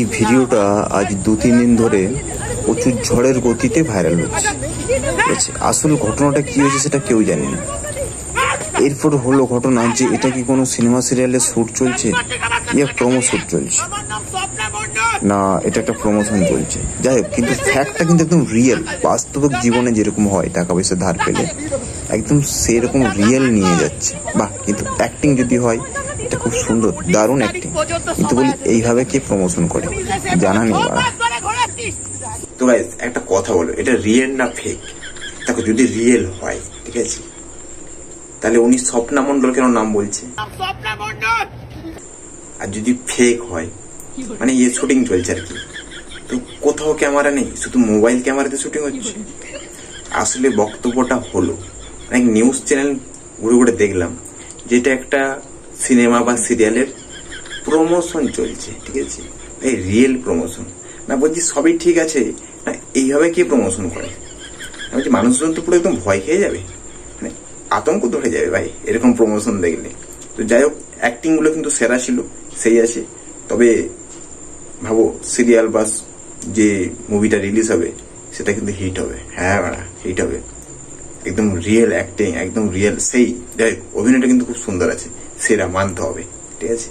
এই ভিডিওটা আজ 2-3 দিন ধরে প্রচুর ঝড়ের গতিতে ভাইরাল হচ্ছে। আসল ঘটনাটা কি হয়েছে সেটা কেউ জানে না। এরপর হলো ঘটনা যে এটা কি কোনো সিনেমা সিরিয়ালের শুট চলছে ইয়া প্রোমো শুট চলছে, না এটা একটা প্রমোশন চলছে। যাই হোক, কিন্তু ফ্যাক্টটা কিন্তু একদম রিয়েল, বাস্তবিক জীবনে যেরকম হয় টাকা পয়সা ধার পেলে একদম সেরকম রিয়েল নিয়ে যাচ্ছে। বাহ, কিন্তু অ্যাক্টিং যদি হয় এটা খুব সুন্দর, দারুণ অ্যাক্টিং। কিন্তু বলি এইভাবে কে প্রমোশন করে জানা নেই। তো গাইস একটা কথা বলো, এটা রিয়েল না ফেক? দেখো, যদি রিয়েল হয় ঠিক আছে, তাহলে উনি স্বপ্না মণ্ডল কেন নাম বলছে? আর যদি ফেক হয়, মানে ইয়ে শুটিং চলছে আর কি, তো কোথাও ক্যামেরা নেই, শুধু মোবাইল ক্যামেরাতে শুটিং হচ্ছে। আসলে বক্তব্যটা হলো, অনেক নিউজ চ্যানেল ঘুরে ঘুরে দেখলাম যেটা একটা সিনেমা বা সিরিয়ালের প্রমোশন চলছে, ঠিক আছে? এই রিয়েল প্রমোশন না? বলছি সবই ঠিক আছে না, এইভাবে কে প্রমোশন করে? বলছি মানুষজন তো পুরো একদম ভয় খেয়ে যাবে, মানে আতঙ্ক ধরে যাবে ভাই এরকম প্রমোশন দেখলে। তো যাই হোক, অ্যাক্টিং গুলো কিন্তু সেরা ছিল, সেই আছে। তবে ভাবো সিরিয়াল বা যে মুভিটা রিলিজ হবে সেটা কিন্তু হিট হবে। হ্যাঁ হিট হবে, একদম রিয়েল অ্যাক্টিং, একদম রিয়েল সেই। যাই হোক, অভিনয়টা কিন্তু খুব সুন্দর আছে, সেরা মানতে হবে, ঠিক আছে?